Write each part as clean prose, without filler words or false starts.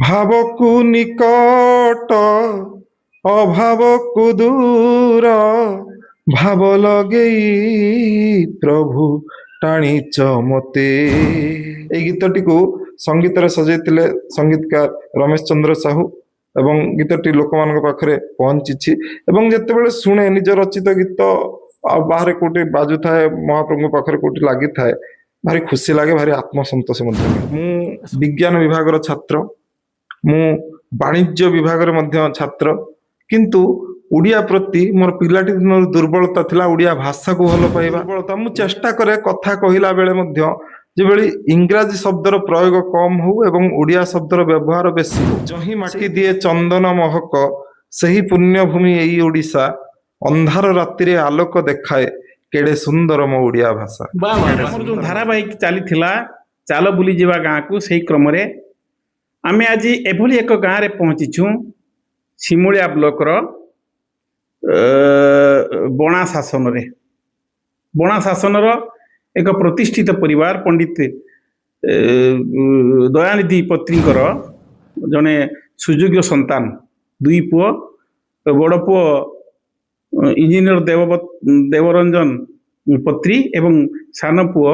ଭାବକୁ ନିକଟ ଅଭାବକୁ ଦୂର ଭାବ ଲଗେଇ ପ୍ରଭୁ ଟାଣିଛ ମତେ। ଏଇ ଗୀତଟିକୁ ସଙ୍ଗୀତରେ ସଜେଇଥିଲେ ସଙ୍ଗୀତକାର ରମେଶ ଚନ୍ଦ୍ର ସାହୁ ଏବଂ ଗୀତଟି ଲୋକମାନଙ୍କ ପାଖରେ ପହଞ୍ଚିଛି। ଏବଂ ଯେତେବେଳେ ଶୁଣେ ନିଜ ରଚିତ ଗୀତ ଆଉ ବାହାରେ କୋଉଠି ବାଜୁଥାଏ, ମହାପ୍ରଭୁଙ୍କ ପାଖରେ କୋଉଠି ଲାଗିଥାଏ, ଭାରି ଖୁସି ଲାଗେ, ଭାରି ଆତ୍ମସନ୍ତୋଷ ମଧ୍ୟ ଲାଗେ। ମୁଁ ବିଜ୍ଞାନ ବିଭାଗର ଛାତ୍ର, ମୁଁ ବାଣିଜ୍ୟ ବିଭାଗରେ ମଧ୍ୟ ଛାତ୍ର, କିନ୍ତୁ ଓଡ଼ିଆ ପ୍ରତି ମୋର ପିଲାଟି ଦିନରୁ ଦୁର୍ବଳତା ଥିଲା। ଓଡ଼ିଆ ଭାଷାକୁ ଭଲ ପାଇବା ଦୁର୍ବଳତା। ମୁଁ ଚେଷ୍ଟା କରେ କଥା କହିଲା ବେଳେ ମଧ୍ୟ ଯେଭଳି ଇଂରାଜୀ ଶବ୍ଦର ପ୍ରୟୋଗ କମ ହଉ ଏବଂ ଓଡ଼ିଆ ଶବ୍ଦର ବ୍ୟବହାର ବେଶୀ ହଉ। ଯହିଁ ମାଟି ଦିଏ ଚନ୍ଦନ ମହକ, ସେହି ପୁଣ୍ୟଭୂମି ଏଇ ଓଡ଼ିଶା, ଅନ୍ଧାର ରାତିରେ ଆଲୋକ ଦେଖାଏ, କେଡ଼େ ସୁନ୍ଦର ମୋ ଓଡ଼ିଆ ଭାଷା। ଆମର ଯୋଉ ଧାରାବାହିକ ଚାଲିଥିଲା ଚାଲ ବୁଲିଯିବା ଗାଁକୁ, ସେଇ କ୍ରମରେ ଆମେ ଆଜି ଏଭଳି ଏକ ଗାଁରେ ପହଞ୍ଚିଛୁ, ସିମୁଳିଆ ବ୍ଲକର ବଣା ଶାସନରେ। ବଣା ଶାସନର ଏକ ପ୍ରତିଷ୍ଠିତ ପରିବାର, ପଣ୍ଡିତ ଦୟାନିଧି ପତ୍ରୀଙ୍କର ଜଣେ ସୁଯୋଗ୍ୟ ସନ୍ତାନ, ଦୁଇ ପୁଅ। ବଡ଼ ପୁଅ ଇଞ୍ଜିନିୟର ଦେବରଞ୍ଜନ ପତ୍ରୀ ଏବଂ ସାନ ପୁଅ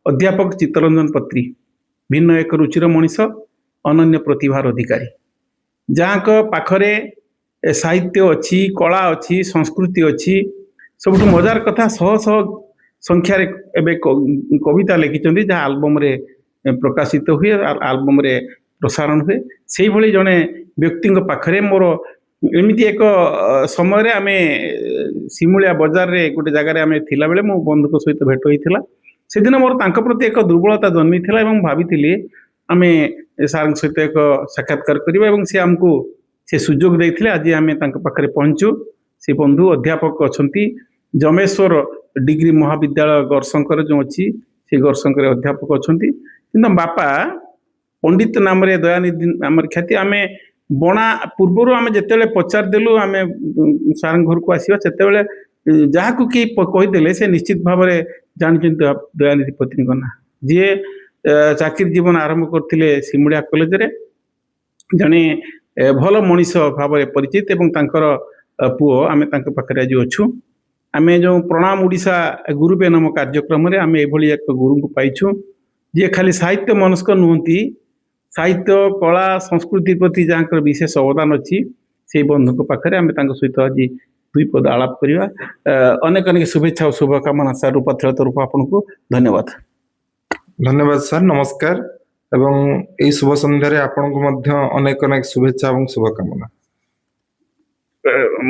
ଅଧ୍ୟାପକ ଚିତ୍ତରଞ୍ଜନ ପତ୍ରୀ। ଭିନ୍ନ ଏକ ରୁଚିର ମଣିଷ, ଅନନ୍ୟ ପ୍ରତିଭାର ଅଧିକାରୀ, ଯାହାଙ୍କ ପାଖରେ ସାହିତ୍ୟ ଅଛି, କଳା ଅଛି, ସଂସ୍କୃତି ଅଛି। ସବୁଠୁ ମଜାର କଥା, ଶହ ଶହ ସଂଖ୍ୟାରେ ଏବେ କବିତା ଲେଖିଛନ୍ତି, ଯାହା ଆଲବମରେ ପ୍ରକାଶିତ ହୁଏ, ଆଲବମରେ ପ୍ରସାରଣ ହୁଏ। ସେଇଭଳି ଜଣେ ବ୍ୟକ୍ତିଙ୍କ ପାଖରେ ମୋର ଏମିତି ଏକ ସମୟରେ ଆମେ ସିମୁଳିଆ ବଜାରରେ ଗୋଟେ ଜାଗାରେ ଆମେ ଥିଲାବେଳେ ମୋ ବନ୍ଧୁଙ୍କ ସହିତ ଭେଟ ହୋଇଥିଲା। ସେଦିନ ମୋର ତାଙ୍କ ପ୍ରତି ଏକ ଦୁର୍ବଳତା ଜନ୍ମିଥିଲା ଏବଂ ଭାବିଥିଲି ଆମେ ସାର୍ଙ୍କ ସହିତ ଏକ ସାକ୍ଷାତକାର କରିବା, ଏବଂ ସେ ଆମକୁ ସେ ସୁଯୋଗ ଦେଇଥିଲେ। ଆଜି ଆମେ ତାଙ୍କ ପାଖରେ ପହଞ୍ଚୁ। ସେ ବନ୍ଧୁ ଅଧ୍ୟାପକ ଅଛନ୍ତି, ଜମେଶ୍ୱର ଡିଗ୍ରୀ ମହାବିଦ୍ୟାଳୟ ଗଡ଼ଶଙ୍କର ଯେଉଁ ଅଛି, ସେ ଗଡ଼ଶଙ୍କରେ ଅଧ୍ୟାପକ ଅଛନ୍ତି। କିନ୍ତୁ ବାପା ପଣ୍ଡିତ ନାମରେ, ଦୟାନିଧି ନାମରେ ଖ୍ୟାତି। ଆମେ ବଣା ପୂର୍ବରୁ ଆମେ ଯେତେବେଳେ ପଚାରିଦେଲୁ ଆମେ ସାର୍ଙ୍କ ଘରକୁ ଆସିବା, ସେତେବେଳେ ଯାହାକୁ କି କହିଦେଲେ ସେ ନିଶ୍ଚିତ ଭାବରେ ଜାଣିଛନ୍ତି ଦୟାନିଧି ପତ୍ନୀଙ୍କ ନାଁ, ଯିଏ ଚାକିରି ଜୀବନ ଆରମ୍ଭ କରିଥିଲେ ସିମୁଳିଆ କଲେଜରେ, ଜଣେ ଭଲ ମଣିଷ ଭାବରେ ପରିଚିତ। ଏବଂ ତାଙ୍କର ପୁଅ, ଆମେ ତାଙ୍କ ପାଖରେ ଆଜି ଅଛୁ। ଆମେ ଯେଉଁ ପ୍ରଣାମ ଓଡ଼ିଶା ଗୁରୁବେ ନାମ କାର୍ଯ୍ୟକ୍ରମରେ ଆମେ ଏଭଳି ଏକ ଗୁରୁଙ୍କୁ ପାଇଛୁ, ଯିଏ ଖାଲି ସାହିତ୍ୟ ମନସ୍କ ନୁହନ୍ତି, ସାହିତ୍ୟ, କଳା, ସଂସ୍କୃତି ପ୍ରତି ଯାହାଙ୍କର ବିଶେଷ ଅବଦାନ ଅଛି। ସେଇ ବନ୍ଧୁଙ୍କ ପାଖରେ ଆମେ ତାଙ୍କ ସହିତ ଆଜି ଦୁଇ ପଦ ଆଳାପ କରିବା। ଅନେକ ଅନେକ ଶୁଭେଚ୍ଛା ଓ ଶୁଭକାମନା ସାର୍। ରୂପାଥଳ ତରଫ ଆପଣଙ୍କୁ ଧନ୍ୟବାଦ। ଧନ୍ୟବାଦ ସାର୍, ନମସ୍କାର। ଏବଂ ଏହି ଶୁଭ ସନ୍ଧ୍ୟାରେ ଆପଣଙ୍କୁ ମଧ୍ୟ ଅନେକ ଅନେକ ଶୁଭେଚ୍ଛା ଏବଂ ଶୁଭକାମନା।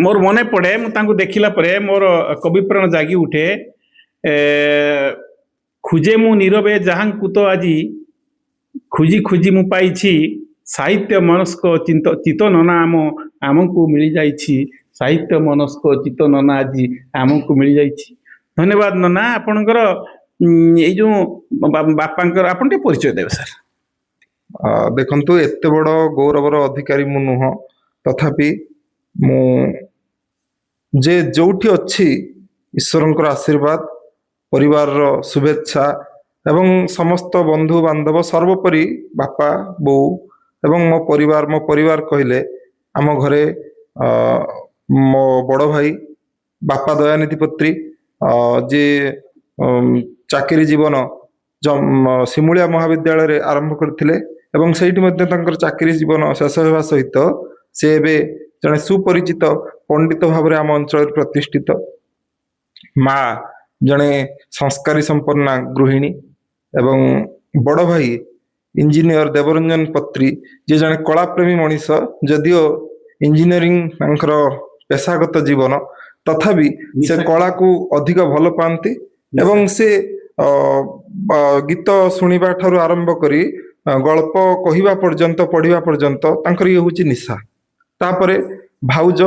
ମୋର ମନେ ପଡ଼େ, ମୁଁ ତାଙ୍କୁ ଦେଖିଲା ପରେ ମୋର କବିପ୍ରାଣ ଜାଗି ଉଠେ। ଖୁଜେ ମୁଁ ନୀରବେ ଯାହାଙ୍କୁ ତ ଆଜି, ଖୋଜି ଖୋଜି ମୁଁ ପାଇଛି, ସାହିତ୍ୟ ମନସ୍କ ଚିତ୍ତ ନନା ଆମକୁ ମିଳିଯାଇଛି, ସାହିତ୍ୟ ମନସ୍କ ଚିତ୍ତ ନନା ଆଜି ଆମକୁ ମିଳିଯାଇଛି। ଧନ୍ୟବାଦ ନନା। ଆପଣଙ୍କର ଏଇ ଯୋଉ ବାପାଙ୍କର, ଆପଣ ଟିକେ ପରିଚୟ ଦେବେ ସାର୍। ଦେଖନ୍ତୁ, ଏତେ ବଡ଼ ଗୌରବର ଅଧିକାରୀ ମୁଁ ନୁହଁ, ତଥାପି ମୁଁ ଯେ ଯୋଉଠି ଅଛି ଈଶ୍ୱରଙ୍କର ଆଶୀର୍ବାଦ, ପରିବାରର ଶୁଭେଚ୍ଛା ଏବଂ ସମସ୍ତ ବନ୍ଧୁ ବାନ୍ଧବ, ସର୍ବୋପରି ବାପା ବୋଉ ଏବଂ ମୋ ପରିବାର କହିଲେ ଆମ ଘରେ ମୋ ବଡ଼ ଭାଇ ବାପା ଦୟାନିଧି ପତ୍ରୀ, ଯିଏ ଚାକିରି ଜୀବନ ସିମୁଳିଆ ମହାବିଦ୍ୟାଳୟରେ ଆରମ୍ଭ କରିଥିଲେ ଏବଂ ସେଇଠି ମଧ୍ୟ ତାଙ୍କର ଚାକିରି ଜୀବନ ଶେଷ ହେବା ସହିତ ସେ ଏବେ ଜଣେ ସୁପରିଚିତ ପଣ୍ଡିତ ଭାବରେ ଆମ ଅଞ୍ଚଳରେ ପ୍ରତିଷ୍ଠିତ। ମା ଜଣେ ସଂସ୍କାରୀ ସମ୍ପନ୍ନା ଗୃହିଣୀ ଏବଂ ବଡ଼ ଭାଇ ଇଞ୍ଜିନିୟର ଦେବରଞ୍ଜନ ପତ୍ରୀ, ଯିଏ ଜଣେ କଳାପ୍ରେମୀ ମଣିଷ। ଯଦିଓ ଇଞ୍ଜିନିୟରିଂ ତାଙ୍କର ପେଶାଗତ ଜୀବନ, ତଥାପି ସେ କଳାକୁ ଅଧିକ ଭଲ ପାଆନ୍ତି ଏବଂ ସେ ଗୀତ ଶୁଣିବା ଠାରୁ ଆରମ୍ଭ କରି ଗଳ୍ପ କହିବା ପର୍ଯ୍ୟନ୍ତ, ପଢିବା ପର୍ଯ୍ୟନ୍ତ ତାଙ୍କର ଇଏ ହଉଛି ନିଶା। ତାପରେ ଭାଉଜ,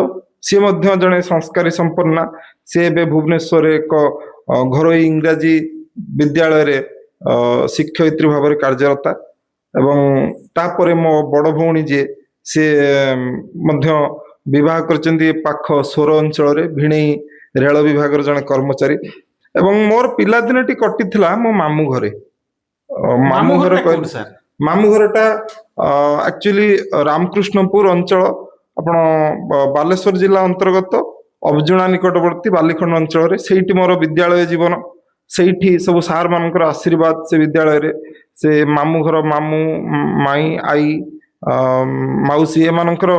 ସିଏ ମଧ୍ୟ ଜଣେ ସଂସ୍କାରୀ ସମ୍ପନ୍ନା। ସେ ଏବେ ଭୁବନେଶ୍ୱରରେ ଏକ ଘରୋଇ ଇଂରାଜୀ ବିଦ୍ୟାଳୟରେ ଶିକ୍ଷୟିତ୍ରୀ ଭାବରେ କାର୍ଯ୍ୟରତା। ଏବଂ ତାପରେ ମୋ ବଡ଼ ଭଉଣୀ ଯିଏ, ସେ ମଧ୍ୟ ବିବାହ କରିଛନ୍ତି ପାଖ ସୋର ଅଞ୍ଚଳରେ, ଭିଣେଇ ରେଳ ବିଭାଗର ଜଣେ କର୍ମଚାରୀ। ଏବଂ ମୋର ପିଲାଦିନଟି କଟିଥିଲା ମୋ ମାମୁଁ ଘରେ। ମାମୁଁ ଘର କହିଲେ ମାମୁଁ ଘରଟା ଆକ୍ଚୁଆଲି ରାମକୃଷ୍ଣପୁର ଅଞ୍ଚଳ, ଆପଣ ବାଲେଶ୍ୱର ଜିଲ୍ଲା ଅନ୍ତର୍ଗତ ଅବଜୁଣା ନିକଟବର୍ତ୍ତୀ ବାଲିଖଣ୍ଡ ଅଞ୍ଚଳରେ। ସେଇଠି ମୋର ବିଦ୍ୟାଳୟ ଜୀବନ, ସେଇଠି ସବୁ ସାର୍ ମାନଙ୍କର ଆଶୀର୍ବାଦ, ସେ ବିଦ୍ୟାଳୟରେ ସେ ମାମୁଁ ଘର, ମାମୁଁ ମାଇଁ ଆଈ ମାଉସୀ ଏମାନଙ୍କର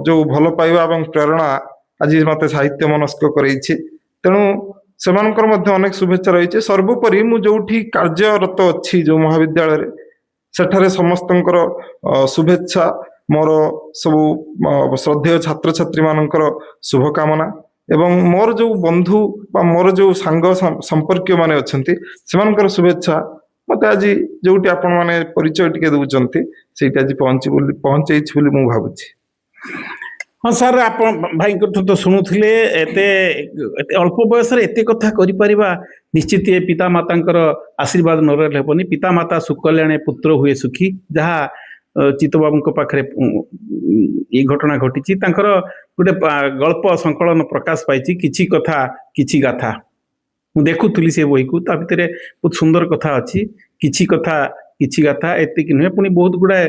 ଯୋଉ ଭଲ ପାଇବା ଏବଂ ପ୍ରେରଣା ଆଜି ମତେ ସାହିତ୍ୟ ମନସ୍କ କରେଇଛି। ତେଣୁ ସେମାନଙ୍କର ମଧ୍ୟ ଅନେକ ଶୁଭେଚ୍ଛା ରହିଛି। ସର୍ବୋପରି ମୁଁ ଯୋଉଠି କାର୍ଯ୍ୟରତ ଅଛି ଯୋଉ ମହାବିଦ୍ୟାଳୟରେ, ସେଠାରେ ସମସ୍ତଙ୍କର ଶୁଭେଚ୍ଛା, ମୋର ସବୁ ଶ୍ରଦ୍ଧେୟ ଛାତ୍ରଛାତ୍ରୀ ମାନଙ୍କର ଶୁଭକାମନା ଏବଂ ମୋର ଯୋଉ ବନ୍ଧୁ ବା ମୋର ଯୋଉ ସାଙ୍ଗ ସମ୍ପର୍କୀୟ ମାନେ ଅଛନ୍ତି ସେମାନଙ୍କର ଶୁଭେଚ୍ଛା ମତେ ଆଜି ଯୋଉଠି ଆପଣ ମାନେ ପରିଚୟ ଟିକେ ଦଉଛନ୍ତି ସେଇଠି ଆଜି ପହଞ୍ଚେଇଛି ବୋଲି ମୁଁ ଭାବୁଛି। ହଁ ସାର୍, ଆପଣ ଭାଇଙ୍କଠୁ ତ ଶୁଣୁଥିଲେ, ଏତେ ଏତେ ଅଳ୍ପ ବୟସରେ ଏତେ କଥା କରିପାରିବା ନିଶ୍ଚିତ ପିତା ମାତାଙ୍କର ଆଶୀର୍ବାଦ ନ ରହିଲେ ହେବନି। ପିତା ମାତା ସୁକଲ୍ୟାଣେ ପୁତ୍ର ହୁଏ ସୁଖୀ, ଯାହା ଚିତ୍ତବାବୁଙ୍କ ପାଖରେ ଏଇ ଘଟଣା ଘଟିଛି। ତାଙ୍କର ଗୋଟେ ଗଳ୍ପ ସଂକଳନ ପ୍ରକାଶ ପାଇଛି, କିଛି କଥା କିଛି ଗାଥା। ମୁଁ ଦେଖୁଥିଲି ସେ ବହିକୁ, ତା ଭିତରେ ବହୁତ ସୁନ୍ଦର କଥା ଅଛି। କିଛି କଥା କିଛି ଗାଥା ଏତିକି ନୁହେଁ, ପୁଣି ବହୁତ ଗୁଡାଏ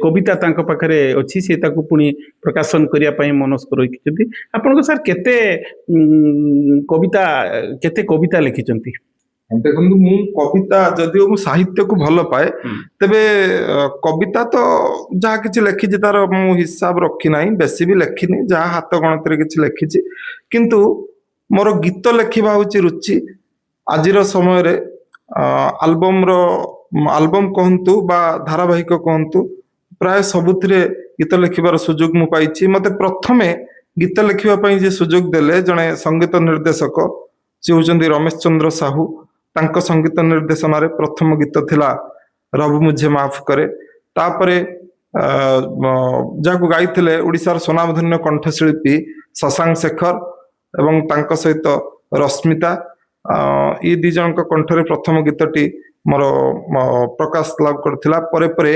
କବିତା ତାଙ୍କ ପାଖରେ ଅଛି, ସେ ତାକୁ ପୁଣି ପ୍ରକାଶନ କରିବା ପାଇଁ ମନସ୍କ ରଖିଛନ୍ତି। ଆପଣଙ୍କ ସାର୍ କେତେ କବିତା ଲେଖିଛନ୍ତି? ଦେଖନ୍ତୁ, ମୁଁ କବିତା ଯଦିଓ ମୁଁ ସାହିତ୍ୟକୁ ଭଲ ପାଏ, ତେବେ କବିତା ତ ଯାହା କିଛି ଲେଖିଛି ତାର ମୁଁ ହିସାବ ରଖି ନାହିଁ, ବେଶୀ ବି ଲେଖିନି, ଯାହା ହାତ ଗଣତିରେ କିଛି ଲେଖିଛି। କିନ୍ତୁ ମୋର ଗୀତ ଲେଖିବା ହଉଛି ରୁଚି। ଆଜିର ସମୟରେ ଆଲବମ କହନ୍ତୁ ବା ଧାରାବାହିକ କହନ୍ତୁ, ପ୍ରାୟ ସବୁଥିରେ ଗୀତ ଲେଖିବାର ସୁଯୋଗ ମୁଁ ପାଇଛି। ମତେ ପ୍ରଥମେ ଗୀତ ଲେଖିବା ପାଇଁ ଯେ ସୁଯୋଗ ଦେଲେ ଜଣେ ସଙ୍ଗୀତ ନିର୍ଦ୍ଦେଶକ, ସେ ହଉଛନ୍ତି ରମେଶ ଚନ୍ଦ୍ର ସାହୁ। ତାଙ୍କ ସଙ୍ଗୀତ ନିର୍ଦ୍ଦେଶନାରେ ପ୍ରଥମ ଗୀତ ଥିଲା ରବ ମୁଝେ ମାଫ କରେ। ତାପରେ ଯାହାକୁ ଗାଇଥିଲେ ଓଡ଼ିଶାର ସ୍ୱନାମଧନ୍ୟ କଣ୍ଠଶିଳ୍ପୀ ଶଶାଙ୍କ ଶେଖର ଏବଂ ତାଙ୍କ ସହିତ ରଶ୍ମିତା। ଏଇ ଦି ଜଣଙ୍କ କଣ୍ଠରେ ପ୍ରଥମ ଗୀତଟି ମୋର ପ୍ରକାଶ ଲାଭ କରିଥିଲା। ପରେ ପରେ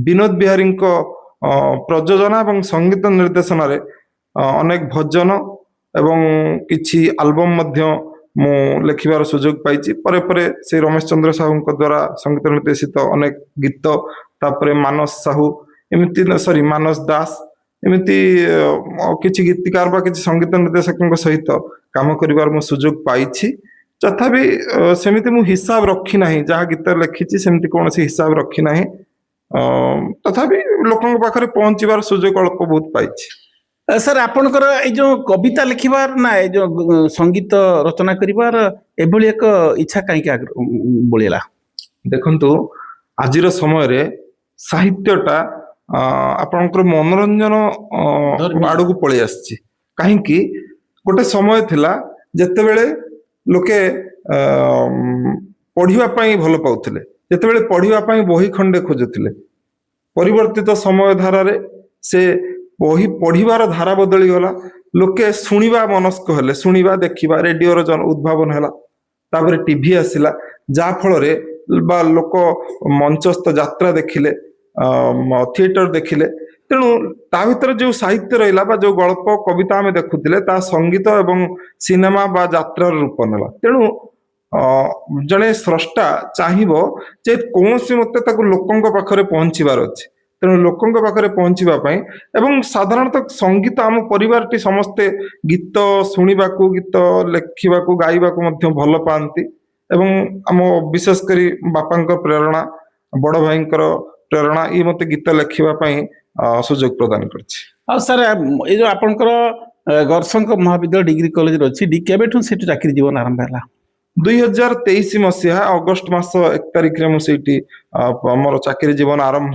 ବିନୋଦ ବିହାରୀଙ୍କ ପ୍ରଯୋଜନା ଏବଂ ସଙ୍ଗୀତ ନିର୍ଦ୍ଦେଶନାରେ ଅନେକ ଭଜନ ଏବଂ କିଛି ଆଲବମ ମଧ୍ୟ ମୁଁ ଲେଖିବାର ସୁଯୋଗ ପାଇଛି। ପରେ ପରେ ସେ ରମେଶ ଚନ୍ଦ୍ର ସାହୁଙ୍କ ଦ୍ୱାରା ସଙ୍ଗୀତ ନିର୍ଦ୍ଦେଶିତ ଅନେକ ଗୀତ, ତାପରେ ମାନସ ଦାସ, ଏମିତି କିଛି ଗୀତିକାର ବା କିଛି ସଙ୍ଗୀତ ନିର୍ଦ୍ଦେଶକଙ୍କ ସହିତ କାମ କରିବାର ମୁଁ ସୁଯୋଗ ପାଇଛି। ତଥାପି ସେମିତି ମୁଁ ହିସାବ ରଖି ନାହିଁ, ଯାହା ଗୀତ ଲେଖିଛି ସେମିତି କୌଣସି ହିସାବ ରଖି ନାହିଁ। ତଥାପି ଲୋକଙ୍କ ପାଖରେ ପହଞ୍ଚିବାର ସୁଯୋଗ ଅଳ୍ପ ବହୁତ ପାଇଛି। ସାର୍, ଆପଣଙ୍କର ଏଇ ଯୋଉ କବିତା ଲେଖିବାର ନା ଏଇ ଯୋଉ ସଙ୍ଗୀତ ରଚନା କରିବାର ଏଭଳି ଏକ ଇଚ୍ଛା କାହିଁକି ବଳିଲା? ଦେଖନ୍ତୁ, ଆଜିର ସମୟରେ ସାହିତ୍ୟଟା ଆପଣଙ୍କର ମନୋରଞ୍ଜନ ଆଡକୁ ପଳେଇ ଆସିଛି। କାହିଁକି? ଗୋଟେ ସମୟ ଥିଲା ଯେତେବେଳେ ଲୋକେ ପଢିବା ପାଇଁ ଭଲ ପାଉଥିଲେ, ଯେତେବେଳେ ପଢିବା ପାଇଁ ବହି ଖଣ୍ଡେ ଖୋଜୁଥିଲେ। ପରିବର୍ତ୍ତିତ ସମୟ ଧାରାରେ ସେ ବହି ପଢିବାର ଧାରା ବଦଳିଗଲା। ଲୋକେ ଶୁଣିବା ମନସ୍କ ହେଲେ, ଶୁଣିବା ଦେଖିବା, ରେଡିଓର ଉଦ୍ଭାବନ ହେଲା। ତାପରେ ଟିଭି ଆସିଲା, ଯାହା ଫଳରେ ବା ଲୋକ ମଞ୍ଚସ୍ଥ ଯାତ୍ରା ଦେଖିଲେ, ଥିଏଟର ଦେଖିଲେ। ତେଣୁ ତା ଭିତରେ ଯୋଉ ସାହିତ୍ୟ ରହିଲା ବା ଯୋଉ ଗଳ୍ପ କବିତା ଆମେ ଦେଖୁଥିଲେ, ତା ସଙ୍ଗୀତ ଏବଂ ସିନେମା ବା ଯାତ୍ରାର ରୂପ ନେଲା। ତେଣୁ ଜଣେ ସ୍ରଷ୍ଟା ଚାହିଁବ ଯେ କୌଣସି ମତେ ତାକୁ ଲୋକଙ୍କ ପାଖରେ ପହଞ୍ଚିବାର ଅଛି। ତେଣୁ ଲୋକଙ୍କ ପାଖରେ ପହଞ୍ଚିବା ପାଇଁ, ଏବଂ ସାଧାରଣତଃ ସଙ୍ଗୀତ ଆମ ପରିବାରଟି ସମସ୍ତେ ଗୀତ ଶୁଣିବାକୁ, ଗୀତ ଲେଖିବାକୁ, ଗାଇବାକୁ ମଧ୍ୟ ଭଲ ପାଆନ୍ତି। ଏବଂ ଆମ ବିଶେଷ କରି ବାପାଙ୍କ ପ୍ରେରଣା, ବଡ ଭାଇଙ୍କର ପ୍ରେରଣା ଇଏ ମତେ ଗୀତ ଲେଖିବା ପାଇଁ ସୁଯୋଗ ପ୍ରଦାନ କରିଛି। ଆଉ ସାର୍, ଏଇ ଯୋଉ ଆପଣଙ୍କର ଗର୍ଷଙ୍କ ମହାବିଦ୍ୟାଳୟ ଡିଗ୍ରୀ କଲେଜରେ ଅଛି, କେବେଠୁ ସେଠି ଚାକିରି ଜୀବନ ଆରମ୍ଭ ହେଲା? 2023 ମସିହା ଅଗଷ୍ଟ ମାସ 1 ତାରିଖରେ ମୁଁ ସେଇଠି ମୋର ଚାକିରି ଜୀବନ ଆରମ୍ଭ,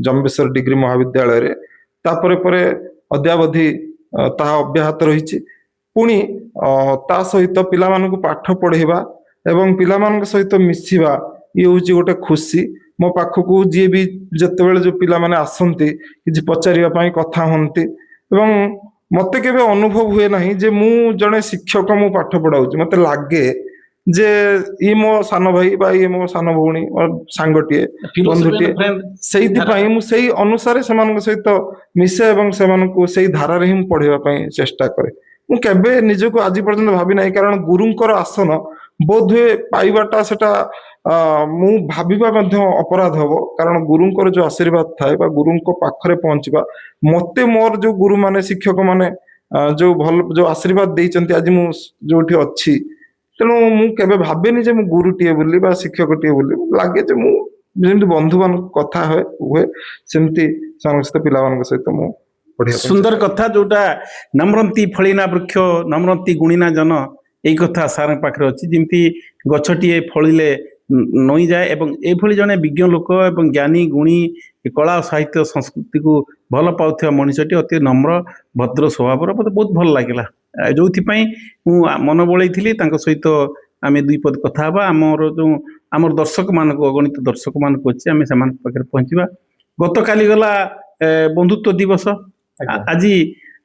ଜମ୍ବେଶ୍ୱର ଡିଗ୍ରୀ ମହାବିଦ୍ୟାଳୟରେ। ତାପରେ ପରେ ଅଦ୍ୟାବଧି ତାହା ଅବ୍ୟାହତ ରହିଛି। ପୁଣି ତା ସହିତ ପିଲାମାନଙ୍କୁ ପାଠ ପଢେଇବା ଏବଂ ପିଲାମାନଙ୍କ ସହିତ ମିଶିବା, ଇଏ ହଉଛି ଗୋଟେ ଖୁସି। ମୋ ପାଖକୁ ଯିଏ ବି ଯେତେବେଳେ ଯୋଉ ପିଲାମାନେ ଆସନ୍ତି, କିଛି ପଚାରିବା ପାଇଁ, କଥା ହୁଅନ୍ତି, ଏବଂ ମତେ କେବେ ଅନୁଭବ ହୁଏ ନାହିଁ ଯେ ମୁଁ ଜଣେ ଶିକ୍ଷକ, ମୁଁ ପାଠ ପଢାଉଛି। ମତେ ଲାଗେ ଯେ ଇଏ ମୋ ସାନ ଭାଇ ବା ଇଏ ମୋ ସାନ ଭଉଣୀ, ସାଙ୍ଗଟିଏ, ବନ୍ଧୁଟିଏ। ସେଇଥିପାଇଁ ମୁଁ ସେଇ ଅନୁସାରେ ସେମାନଙ୍କ ସହିତ ମିଶେ ଏବଂ ସେମାନଙ୍କୁ ସେଇ ଧାରାରେ ହିଁ ମୁଁ ପଢେଇବା ପାଇଁ ଚେଷ୍ଟା କରେ। ମୁଁ କେବେ ନିଜକୁ ଆଜି ପର୍ଯ୍ୟନ୍ତ ଭାବି ନାହିଁ, କାରଣ ଗୁରୁଙ୍କର ଆସନ ବୋଧହୁଏ ପାଇବାଟା ସେଟା ମୁଁ ଭାବିବା ମଧ୍ୟ ଅପରାଧ ହବ, କାରଣ ଗୁରୁଙ୍କର ଯୋଉ ଆଶୀର୍ବାଦ ଥାଏ ବା ଗୁରୁଙ୍କ ପାଖରେ ପହଞ୍ଚିବା, ମତେ ମୋର ଯୋଉ ଗୁରୁ ମାନେ ଶିକ୍ଷକ ମାନେ ଯୋଉ ଭଲ ଯୋଉ ଆଶୀର୍ବାଦ ଦେଇଛନ୍ତି ଆଜି ମୁଁ ଯୋଉଠି ଅଛି, ତେଣୁ ମୁଁ କେବେ ଭାବେନି ଯେ ମୁଁ ଗୁରୁଟିଏ ବୋଲି ବା ଶିକ୍ଷକଟିଏ ବୋଲି। ଲାଗେ ଯେ ମୁଁ ଯେମିତି ବନ୍ଧୁ ମାନଙ୍କ କଥା ହୁଏ ସେମିତି ସେମାନଙ୍କ ସହିତ ପିଲାମାନଙ୍କ ସହିତ ମୁଁ ପଢିବା ପାଇଁ ସୁନ୍ଦର ଚେଷ୍ଟା କଥା ଯୋଉଟା ନମ୍ରନ୍ତି ଫଳିନା ବୃକ୍ଷ ନମ୍ରନ୍ତି ଗୁଣିନା ଜନ, ଏଇ କଥା ସାରଙ୍କ ପାଖରେ ଅଛି। ଯେମିତି ଗଛଟିଏ ଫଳିଲେ ନଇଁଯାଏ ଏବଂ ଏଇଭଳି ଜଣେ ବିଜ୍ଞ ଲୋକ ଏବଂ ଜ୍ଞାନୀ ଗୁଣୀ କଳା ସାହିତ୍ୟ ସଂସ୍କୃତିକୁ ଭଲ ପାଉଥିବା ମଣିଷଟି ଅତି ନମ୍ର ଭଦ୍ର ସ୍ୱଭାବର, ମୋତେ ବହୁତ ଭଲ ଲାଗିଲା। ଯୋଉଥିପାଇଁ ମୁଁ ମନ ବଳେଇଥିଲି ତାଙ୍କ ସହିତ ଆମେ ଦୁଇ ପଦ କଥା ହେବା। ଆମର ଦର୍ଶକ ମାନଙ୍କୁ, ଅଗଣିତ ଦର୍ଶକ ମାନଙ୍କୁ ଅଛି, ଆମେ ସେମାନଙ୍କ ପାଖରେ ପହଞ୍ଚିବା। ଗତକାଲି ଗଲା ବନ୍ଧୁତ୍ୱ ଦିବସ। ଆଜ୍ଞା। ଆଜି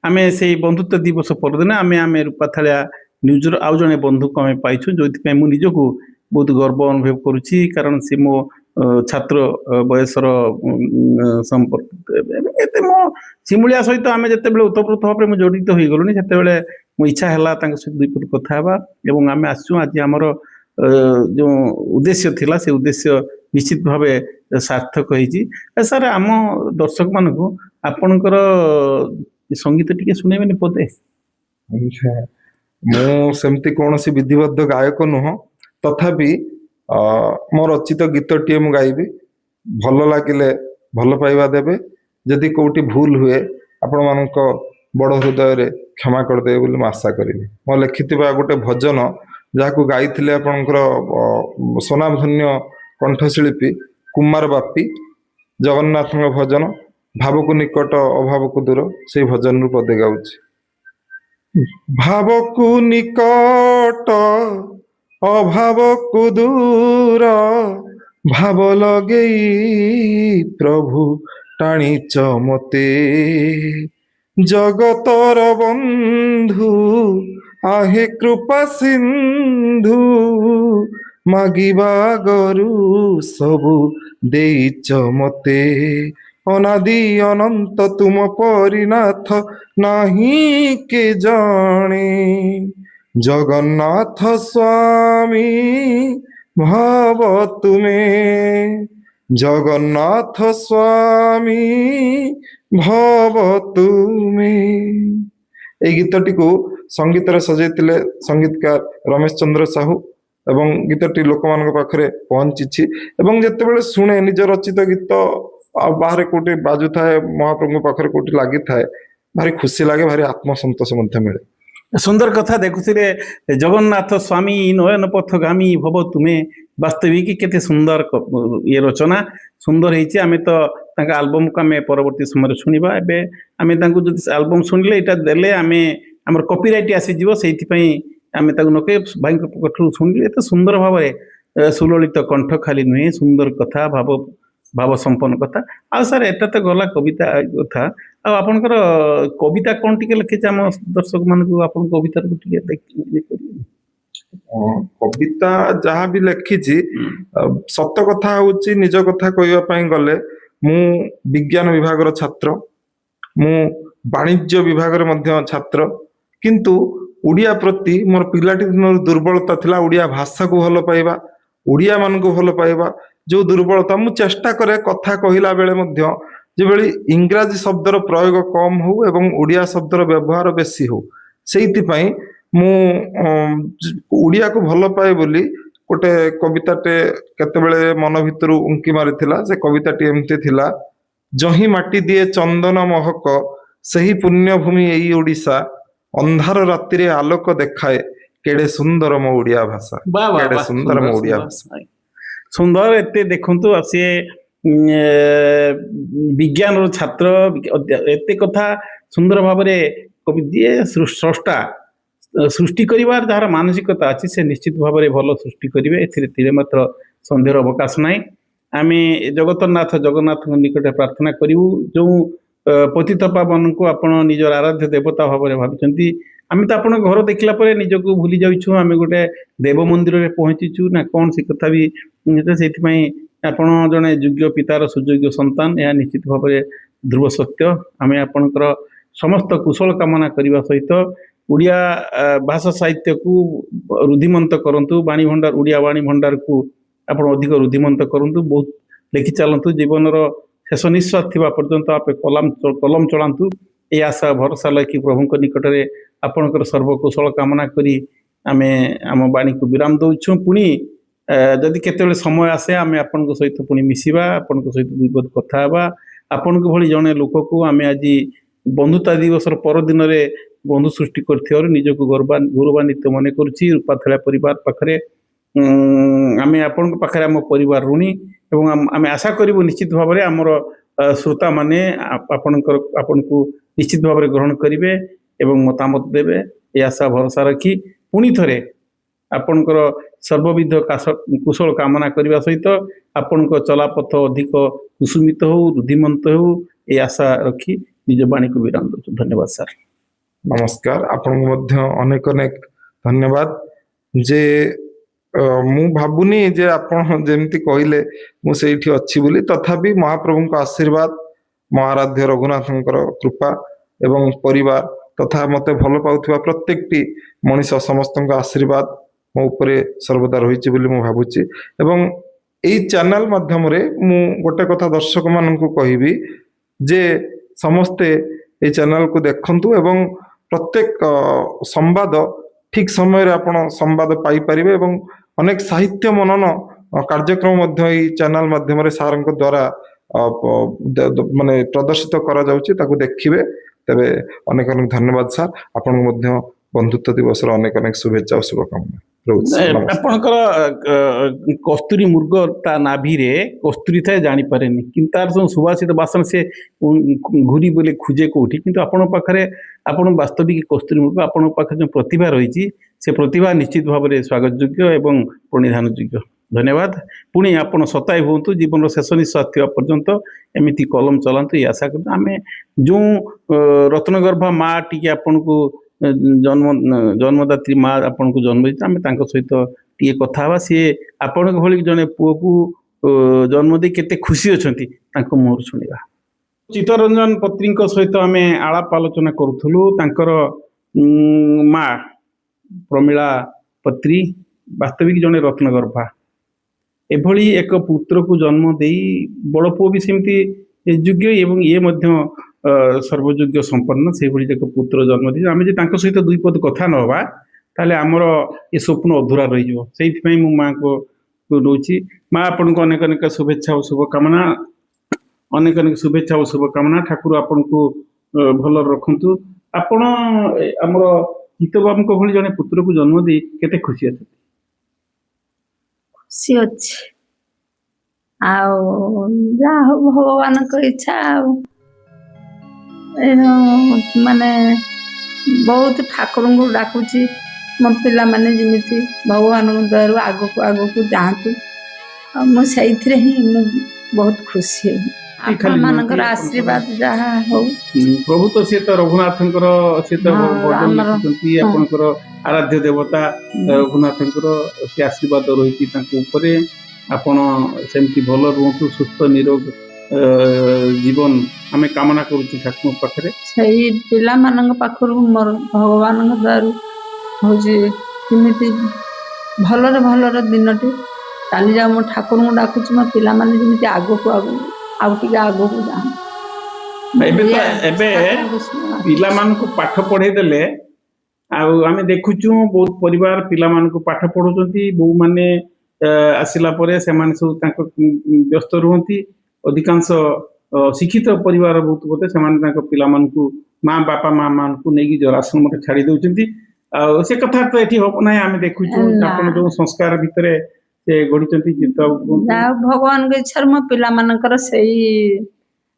ଆମେ ସେଇ ବନ୍ଧୁତ୍ୱ ଦିବସ ପରଦିନ ଆମେ ରୂପାଥାଳିଆ ନ୍ୟୁଜର ଆଉ ଜଣେ ବନ୍ଧୁକୁ ଆମେ ପାଇଛୁ, ଯୋଉଥିପାଇଁ ମୁଁ ନିଜକୁ ବହୁତ ଗର୍ବ ଅନୁଭବ କରୁଛି, କାରଣ ସେ ମୋ ଛାତ୍ର ବୟସର ସମ୍ପର୍କ। ଏତେ ମୋ ଶିମୁଳିଆ ସହିତ ଆମେ ଯେତେବେଳେ ଓତପ୍ରୋତ ଭାବରେ ମୁଁ ଜଡ଼ିତ ହେଇଗଲୁଣି, ସେତେବେଳେ ମୋ ଇଚ୍ଛା ହେଲା ତାଙ୍କ ସହିତ ଦୁଇ ପଦ କଥା ହେବା ଏବଂ ଆମେ ଆସିଛୁ। ଆଜି ଆମର ଯୋଉ ଉଦ୍ଦେଶ୍ୟ ଥିଲା ସେ ଉଦ୍ଦେଶ୍ୟ ନିଶ୍ଚିତ ଭାବେ ସାର୍ଥକ ହେଇଛି। ସାର୍, ଆମ ଦର୍ଶକ ମାନଙ୍କୁ ଆପଣଙ୍କର ସଙ୍ଗୀତ ଟିକେ ଶୁଣେଇବେନି ପଦେ? ଆଚ୍ଛା। ମୁଁ ସେମିତି କୌଣସି ବିଧିବଦ୍ଧ ଗାୟକ ନୁହଁ, ତଥାପି ମୋ ରଚିତ ଗୀତଟିଏ ମୁଁ ଗାଇବି। ଭଲ ଲାଗିଲେ ଭଲ ପାଇବା ଦେବେ, ଯଦି କୋଉଠି ଭୁଲ ହୁଏ ଆପଣମାନଙ୍କ ବଡ଼ ହୃଦୟରେ କ୍ଷମା କରିଦେବେ ବୋଲି ମୁଁ ଆଶା କରିବି। ମୁଁ ଲେଖିଥିବା ଗୋଟେ ଭଜନ, ଯାହାକୁ ଗାଇଥିଲେ ଆପଣଙ୍କର ସ୍ୱନାମଧନ୍ୟ କଣ୍ଠଶିଳ୍ପୀ କୁମାର ବାପି, ଜଗନ୍ନାଥଙ୍କ ଭଜନ ଭାବକୁ ନିକଟ ଅଭାବକୁ ଦୂର, ସେଇ ଭଜନରୁ ପଦେ ଗାଉଛି। ଭାବକୁ ନିକଟ ଅଭାବକୁ ଦୂର, ଭାବ ଲଗେଇ ପ୍ରଭୁ ଟାଣିଛ ମତେ, ଜଗତର ବନ୍ଧୁ आहे କୃପା ସିନ୍ଧୁ, ମାଗିବା ଗରୁ ସବୁ ଦେଇଛ ମତେ, ଅନାଦି ଅନନ୍ତ ତୁମ ପରିନାଥ ନାହିଁ କେ ଜାଣେ, ଜଗନ୍ନାଥ ସ୍ୱାମୀ ଭାବ ତୁମେ, ଜଗନ୍ନାଥ ସ୍ୱାମୀ ଭବ ତୁମେ। ଏଇ ଗୀତଟିକୁ ସଙ୍ଗୀତରେ ସଜେଇଥିଲେ ସଙ୍ଗୀତକାର ରମେଶ ଚନ୍ଦ୍ର ସାହୁ ଏବଂ ଗୀତଟି ଲୋକମାନଙ୍କ ପାଖରେ ପହଞ୍ଚିଛି। ଏବଂ ଯେତେବେଳେ ଶୁଣେ ନିଜ ରଚିତ ଗୀତ ଆଉ ବାହାରେ କୋଉଠି ବାଜୁଥାଏ, ମହାପ୍ରଭୁଙ୍କ ପାଖରେ କୋଉଠି ଲାଗିଥାଏ, ଭାରି ଖୁସି ଲାଗେ, ଭାରି ଆତ୍ମସନ୍ତୋଷ ମଧ୍ୟ ମିଳେ। ସୁନ୍ଦର କଥା। ଦେଖୁଥିଲେ ଜଗନ୍ନାଥ ସ୍ୱାମୀ ନୟନ ପଥଗାମୀ ଭବ ତୁମେ, ବାସ୍ତବିକ କେତେ ସୁନ୍ଦର ଇଏ ରଚନା, ସୁନ୍ଦର ହେଇଛି। ଆମେ ତ ତାଙ୍କ ଆଲବମକୁ ଆମେ ପରବର୍ତ୍ତୀ ସମୟରେ ଶୁଣିବା। ଏବେ ଆମେ ତାଙ୍କୁ ଯଦି ଆଲବମ ଶୁଣିଲେ, ଏଇଟା ଦେଲେ ଆମେ ଆମର କପିରାଇଟ୍ ଆସିଯିବ, ସେଇଥିପାଇଁ ଆମେ ତାକୁ ନକେ ଭାଇଙ୍କ ପାଖରୁ ଶୁଣିଲେ। ଏତେ ସୁନ୍ଦର ଭାବରେ ସୁଲଳିତ କଣ୍ଠ ଖାଲି ନୁହେଁ, ସୁନ୍ଦର କଥା, ଭାବ ସମ୍ପନ୍ନ କଥା। ଆଉ ସାର୍, ଏଟା ତ ଗଲା କବିତା କଥା, ଆଉ ଆପଣଙ୍କର କବିତା କଣ ଟିକେ ଲେଖିছে ଆମ ଦର୍ଶକ ମାନଙ୍କୁ, ଆପଣଙ୍କ କବିତାକୁ ଟିକେ ଦେଖିବେ? କବିତା ଯାହା ବି ଲେଖିଛି, ସତ କଥା ହଉଛି, ନିଜ କଥା କହିବା ପାଇଁ ଗଲେ ମୁଁ ବିଜ୍ଞାନ ବିଭାଗର ଛାତ୍ର, ମୁଁ ବାଣିଜ୍ୟ ବିଭାଗରେ ମଧ୍ୟ ଛାତ୍ର, କିନ୍ତୁ ଓଡ଼ିଆ ପ୍ରତି ମୋର ପିଲାଟି ଦିନରୁ ଦୁର୍ବଳତା ଥିଲା। ଓଡ଼ିଆ ଭାଷାକୁ ଭଲ ପାଇବା, ଓଡ଼ିଆ ମାନଙ୍କୁ ଭଲ ପାଇବା, ଯୋଉ ଦୁର୍ବଳତା, ମୁଁ ଚେଷ୍ଟା କରେ କଥା କହିଲା ବେଳେ ମଧ୍ୟ ଯେଭଳି ଇଂରାଜୀ ଶବ୍ଦର ପ୍ରୟୋଗ କମ ହଉ ଏବଂ ଓଡ଼ିଆ ଶବ୍ଦର ବ୍ୟବହାର ବେଶୀ ହଉ। ସେଇଥିପାଇଁ ମୁଁ ଓଡ଼ିଆକୁ ଭଲ ପାଏ ବୋଲି ଗୋଟେ କବିତାଟେ କେତେବେଳେ ମନ ଭିତରୁ ଉଙ୍କି ମାରିଥିଲା। ସେ କବିତାଟି ଏମିତି ଥିଲା, ଯହିଁ ମାଟି ଦିଏ ଚନ୍ଦନ ମହକ, ସେହି ପୁଣ୍ୟଭୂମି ଏଇ ଓଡ଼ିଶା, ଅନ୍ଧାର ରାତିରେ ଆଲୋକ ଦେଖାଏ, କେଡ଼େ ସୁନ୍ଦର ମୋ ଓଡ଼ିଆ ଭାଷା, ବା ବା କେଡ଼େ ବା, ସୁନ୍ଦର ସୁନ୍ଦର ମୋ ଓଡ଼ିଆ ସୁନ୍ଦର ଭାଷା। ସୁନ୍ଦର। ଏତେ ଦେଖନ୍ତୁ, ସିଏ ବିଜ୍ଞାନର ଛାତ୍ର, ଏତେ କଥା ସୁନ୍ଦର ଭାବରେ କବି ଯିଏ ସ୍ରଷ୍ଟା, ସୃଷ୍ଟି କରିବାର ଯାହାର ମାନସିକତା ଅଛି, ସେ ନିଶ୍ଚିତ ଭାବରେ ଭଲ ସୃଷ୍ଟି କରିବେ, ଏଥିରେ ତିଳେ ମାତ୍ର ସନ୍ଦେହର ଅବକାଶ ନାହିଁ। ଆମେ ଜଗନ୍ନାଥଙ୍କ ନିକଟରେ ପ୍ରାର୍ଥନା କରିବୁ, ଯୋଉ ପତିତ ପାବନଙ୍କୁ ଆପଣ ନିଜର ଆରାଧ୍ୟ ଦେବତା ଭାବରେ ଭାବିଛନ୍ତି। ଆମେ ତ ଆପଣଙ୍କ ଘର ଦେଖିଲା ପରେ ନିଜକୁ ଭୁଲି ଯାଉଛୁ, ଆମେ ଗୋଟେ ଦେବ ମନ୍ଦିରରେ ପହଞ୍ଚିଛୁ ନା କଣ, ସେ କଥା ବି ସେଇଥିପାଇଁ ଆପଣ ଜଣେ ଯୋଗ୍ୟ ପିତାର ସୁଯୋଗ୍ୟ ସନ୍ତାନ, ଏହା ନିଶ୍ଚିତ ଭାବରେ ଧ୍ରୁବ ସତ୍ୟ। ଆମେ ଆପଣଙ୍କର ସମସ୍ତ କୁଶଳ କାମନା କରିବା ସହିତ ଓଡ଼ିଆ ଭାଷା ସାହିତ୍ୟକୁ ରୁଦ୍ଧିମନ୍ତ କରନ୍ତୁ। ବାଣୀ ଭଣ୍ଡାର, ଓଡ଼ିଆ ବାଣୀ ଭଣ୍ଡାରକୁ ଆପଣ ଅଧିକ ରୁଦ୍ଧିମନ୍ତ କରନ୍ତୁ, ବହୁତ ଲେଖି ଚାଲନ୍ତୁ, ଜୀବନର ଶେଷ ନିଶ୍ୱାସ ଥିବା ପର୍ଯ୍ୟନ୍ତ ଆପେ କଲମ ଚଳାନ୍ତୁ। এই ଆଶା ଭରସା ଲାଗି ପ୍ରଭୁଙ୍କ ନିକଟରେ ଆପଣଙ୍କର ସର୍ବକୁଶଳ କାମନା କରି ଆମେ ଆମ ବାଣୀକୁ ବିରାମ ଦଉଛୁ। ପୁଣି ଯଦି କେତେବେଳେ ସମୟ ଆସେ ଆମେ ଆପଣଙ୍କ ସହିତ ପୁଣି ମିଶିବା, ଆପଣଙ୍କ ସହିତ ଦୁଇ ପଦ କଥା ହେବା। ଆପଣଙ୍କ ଭଳି ଜଣେ ଲୋକକୁ ଆମେ ଆଜି ବନ୍ଧୁତା ଦିବସର ପରଦିନରେ ବନ୍ଧୁ ସୃଷ୍ଟି କରିଥିବାରୁ ନିଜକୁ ଗୌରବାନ୍ୱିତ ମନେ କରୁଛି। ରୂପାଥଳିଆ ପରିବାର ପାଖରେ ଆମେ ଆପଣଙ୍କ ପାଖରେ ଆମ ପରିବାର ଋଣୀ ଏବଂ ଆମେ ଆଶା କରିବୁ ନିଶ୍ଚିତ ଭାବରେ ଆମର ଶ୍ରୋତାମାନେ ଆପଣଙ୍କୁ ନିଶ୍ଚିତ ଭାବରେ ଗ୍ରହଣ କରିବେ ଏବଂ ମତାମତ ଦେବେ। ଏ ଆଶା ଭରସା ରଖି ପୁଣି ଥରେ ଆପଣଙ୍କର ସର୍ବବିଧ କୁଶଳ କାମନା କରିବା ସହିତ ଆପଣଙ୍କ ଚଲାପଥ ଅଧିକ କୁସୁମିତ ହଉ, ରୁଦ୍ଧିମନ୍ତ ହଉ, ଏ ଆଶା ରଖି ନିଜ ବାଣୀକୁ ବିରାମ ଦଉଛୁ। ଧନ୍ୟବାଦ ସାର୍। ନମସ୍କାର। ଆପଣଙ୍କୁ ମଧ୍ୟ ଅନେକ ଅନେକ ଧନ୍ୟବାଦ। ଯେ ମୁଁ ଭାବୁନି ଯେ ଆପଣ ଯେମିତି କହିଲେ ମୁଁ ସେଇଠି ଅଛି ବୋଲି, ତଥାପି ମହାପ୍ରଭୁଙ୍କ ଆଶୀର୍ବାଦ, ମହାରାଧ୍ୟ ରଘୁନାଥଙ୍କର କୃପା ଏବଂ ପରିବାର ତଥା ମୋତେ ଭଲ ପାଉଥିବା ପ୍ରତ୍ୟେକଟି ମଣିଷ ସମସ୍ତଙ୍କ ଆଶୀର୍ବାଦ ମୋ ଉପରେ ସର୍ବଦା ରହିଛି ବୋଲି ମୁଁ ଭାବୁଛି। ଏବଂ ଏଇ ଚ୍ୟାନେଲ ମାଧ୍ୟମରେ ମୁଁ ଗୋଟେ କଥା ଦର୍ଶକ ମାନଙ୍କୁ କହିବି ଯେ ସମସ୍ତେ এই ଚ୍ୟାନେଲକୁ ଦେଖନ୍ତୁ ଏବଂ ପ୍ରତ୍ୟେକ ସମ୍ବାଦ ଠିକ ସମୟରେ ଆପଣ ସମ୍ବାଦ ପାଇପାରିବେ ଏବଂ ଅନେକ ସାହିତ୍ୟ ମନନ କାର୍ଯ୍ୟକ୍ରମ ମଧ୍ୟ ଏଇ ଚ୍ୟାନେଲ ମାଧ୍ୟମରେ ସାରଙ୍କ ଦ୍ୱାରା ମାନେ ପ୍ରଦର୍ଶିତ କରାଯାଉଛି, ତାକୁ ଦେଖିବେ। ତେବେ ଅନେକ ଅନେକ ଧନ୍ୟବାଦ ସାର୍। ଆପଣଙ୍କୁ ମଧ୍ୟ ବନ୍ଧୁତ୍ୱ ଦିବସର ଅନେକ ଅନେକ ଶୁଭେଚ୍ଛା ଓ ଶୁଭକାମନା ରହୁଛି। ନମସ୍କାର। ଆପଣଙ୍କର କସ୍ତୁରୀ ମୃଗ ତା ନାଭିରେ କସ୍ତୁରୀ ଥାଏ ଜାଣିପାରେନି, କିନ୍ତୁ ତାର ସବୁ ସୁବାସିତ ବାସନ ସେ ଘୁରି ବୋଲେ ଖୋଜେ କୋଉଠି, କିନ୍ତୁ ଆପଣଙ୍କ ପାଖରେ ଆପଣ ବାସ୍ତବିକ କସ୍ତୁରୀ ମୃଗ, ଆପଣଙ୍କ ପାଖରେ ଯେଉଁ ପ୍ରତିଭା ରହିଛି ସେ ପ୍ରତିଭା ନିଶ୍ଚିତ ଭାବରେ ସ୍ୱାଗତ ଯୋଗ୍ୟ ଏବଂ ପ୍ରଣିଧାନ ଯୋଗ୍ୟ। ଧନ୍ୟବାଦ। ପୁଣି ଆପଣ ସତାଇ ହୁଅନ୍ତୁ, ଜୀବନର ଶେଷ ନିଶ୍ୱାସ ଥିବା ପର୍ଯ୍ୟନ୍ତ ଏମିତି କଲମ ଚଲାନ୍ତୁ, ଏ ଆଶା କରୁଛୁ। ଆମେ ଯେଉଁ ରତ୍ନଗର୍ଭା ମା ଟିକେ ଆପଣଙ୍କୁ ଜନ୍ମଦାତ୍ରୀ ମା ଆପଣଙ୍କୁ ଜନ୍ମ ଦେଇଛି, ଆମେ ତାଙ୍କ ସହିତ ଟିକେ କଥା ହେବା। ସିଏ ଆପଣଙ୍କ ଭଳି ଜଣେ ପୁଅକୁ ଜନ୍ମ ଦେଇ କେତେ ଖୁସି ଅଛନ୍ତି ତାଙ୍କ ମୁହଁରୁ ଶୁଣିବା। ଚିତ୍ତରଞ୍ଜନ ପତ୍ରୀଙ୍କ ସହିତ ଆମେ ଆଳାପ ଆଲୋଚନା କରୁଥିଲୁ। ତାଙ୍କର ମା ପ୍ରମିଳା ପତ୍ରୀ ବାସ୍ତବିକ ଜଣେ ରତ୍ନଗର୍ଭା। ଏଭଳି ଏକ ପୁତ୍ରକୁ ଜନ୍ମ ଦେଇ ବଡ଼ ପୁଅ ବି ସେମିତି ଯୋଗ୍ୟ ଏବଂ ଇଏ ମଧ୍ୟ ସର୍ବଯୋଗ୍ୟ ସମ୍ପନ୍ନ ସେଇଭଳି ଏକ ପୁତ୍ର ଜନ୍ମ ଦେଇଛି। ଆମେ ଯଦି ତାଙ୍କ ସହିତ ଦୁଇ ପଦ କଥା ନ ହେବା ତାହେଲେ ଆମର ଏ ସ୍ୱପ୍ନ ଅଧୁରା ରହିଯିବ। ସେଇଥିପାଇଁ ମୁଁ ମାଆଙ୍କୁ ଦଉଛି। ମା ଆପଣଙ୍କୁ ଅନେକ ଅନେକ ଶୁଭେଚ୍ଛା ଓ ଶୁଭକାମନା, ଅନେକ ଅନେକ ଶୁଭେଚ୍ଛା ଓ ଶୁଭକାମନା। ଠାକୁର ଆପଣଙ୍କୁ ଭଲରେ ରଖନ୍ତୁ। ଆପଣ ଆମର ଚିତ୍ତବାବୁଙ୍କ ଭଳି ଜଣେ ପୁତ୍ରକୁ ଜନ୍ମ ଦେଇ କେତେ ଖୁସି ଅଛନ୍ତି? ଖୁସି ଅଛି, ଆଉ ଯାହା ହଉ ଭଗବାନଙ୍କ ଇଚ୍ଛା। ଆଉ ମାନେ ବହୁତ ଠାକୁରଙ୍କୁ ଡାକୁଛି ମୋ ପିଲାମାନେ ଯେମିତି ଭଗବାନଙ୍କ ଦୟାରୁ ଆଗକୁ ଆଗକୁ ଯାଆନ୍ତୁ। ଆଉ ମୁଁ ସେଇଥିରେ ହିଁ ମୁଁ ବହୁତ ଖୁସି ହେବି। ଆପଣମାନଙ୍କର ଆଶୀର୍ବାଦ ଯାହା ହଉ। ପ୍ରଭୁ ତ ସିଏ ତ ରଘୁନାଥଙ୍କର ସିଏ ତ ଭଜନ ଲେଖୁଛନ୍ତି, ଆପଣଙ୍କର ଆରାଧ୍ୟ ଦେବତା ରଘୁନାଥଙ୍କର ସେ ଆଶୀର୍ବାଦ ରହିଛି ତାଙ୍କ ଉପରେ। ଆପଣ ସେମିତି ଭଲ ରୁହନ୍ତୁ, ସୁସ୍ଥ ନିରୋଗ ଜୀବନ ଆମେ କାମନା କରୁଛୁ ଠାକୁରଙ୍କ ପାଖରେ। ସେଇ ପିଲାମାନଙ୍କ ପାଖରୁ ମୋର ଭଗବାନଙ୍କ ଦୟାରୁ ହଉଛି କେମିତି ଭଲରେ ଭଲରେ ଦିନଟି ଚାଲିଯାଉ। ମୋ ଠାକୁରଙ୍କୁ ଡାକୁଛି ମୋ ପିଲାମାନେ ଯେମିତି ଆଗକୁ ଆଉ ଟିକେ ଆଗକୁ ଯାଆନ୍ତୁ। ଏବେ ପିଲାମାନଙ୍କୁ ପାଠ ପଢେଇ ଦେଲେ, ଆଉ ଆମେ ଦେଖୁଛୁ ବହୁତ ପରିବାର ପିଲାମାନଙ୍କୁ ପାଠ ପଢଉଛନ୍ତି, ବୋଉମାନେ ଆସିଲା ପରେ ସେମାନେ ସବୁ ତାଙ୍କ ବ୍ୟସ୍ତ ରୁହନ୍ତି। ଅଧିକାଂଶ ଶିକ୍ଷିତ ପରିବାର ବହୁତ ବୋଧେ ସେମାନେ ତାଙ୍କ ପିଲାମାନଙ୍କୁ ବାପା ମା ମାନଙ୍କୁ ନେଇକି ଜରାଶ୍ରମରେ ଛାଡି ଦଉଛନ୍ତି। ଆଉ ସେ କଥା ତ ଏଠି ହବ ନାହିଁ। ଆମେ ଦେଖୁଛୁ ଆପଣ ଯୋଉ ସଂସ୍କାର ଭିତରେ ସେ ଗଢିଛନ୍ତି। ଭଗବାନଙ୍କ ଇଚ୍ଛାରେ ମୋ ପିଲାମାନଙ୍କର ସେଇ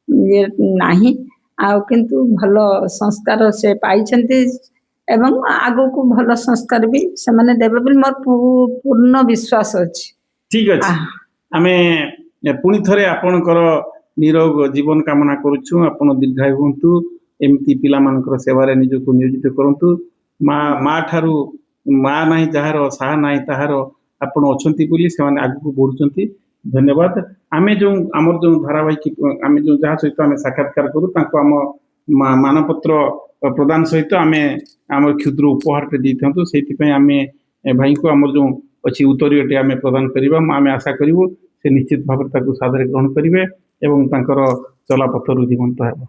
ଇଏ ନାହିଁ, ଆଉ କିନ୍ତୁ ଭଲ ସଂସ୍କାର ସେ ପାଇଛନ୍ତି ଏବଂ ଆଗକୁ ଭଲ ସଂସ୍କାର ବି ସେମାନେ ଦେବେ ବୋଲି ମୋର ପୂର୍ଣ୍ଣ ବିଶ୍ୱାସ ଅଛି। ଠିକ ଅଛି, ଆମେ ପୁଣି ଥରେ ଆପଣଙ୍କର ନିରୋଗ ଜୀବନ କାମନା କରୁଛୁ। ଆପଣ ଦୀର୍ଘାୟୁ ହୁଅନ୍ତୁ, ଏମିତି ପିଲାମାନଙ୍କର ସେବାରେ ନିଜକୁ ନିୟୋଜିତ କରନ୍ତୁ। ମା ଠାରୁ ମା ନାହିଁ ଯାହାର, ସାହା ନାହିଁ ତାହାର, ଆପଣ ଅଛନ୍ତି ବୋଲି ସେମାନେ ଆଗକୁ ବଢୁଛନ୍ତି। ଧନ୍ୟବାଦ। ଆମେ ଆମର ଯୋଉ ଧାରାବାହିକ ଆମେ ଯୋଉ ଯାହା ସହିତ ଆମେ ସାକ୍ଷାତକାର କରୁ ତାଙ୍କୁ ଆମ ମାନପତ୍ର ପ୍ରଦାନ ସହିତ ଆମେ ଆମର କ୍ଷୁଦ୍ର ଉପହାରଟେ ଦେଇଥାନ୍ତୁ। ସେଇଥିପାଇଁ ଆମେ ଭାଇଙ୍କୁ ଆମର ଯୋଉ ଅଛି ଉତ୍ତରୀୟଟି ଆମେ ପ୍ରଦାନ କରିବା ଆମେ ଆଶା କରିବୁ ସେ ନିଶ୍ଚିତ ଭାବରେ ତାକୁ ସାଦରେ ଗ୍ରହଣ କରିବେ ଏବଂ ତାଙ୍କର ଚଲାପଥ ରୁଧିମନ୍ତ ହେବ।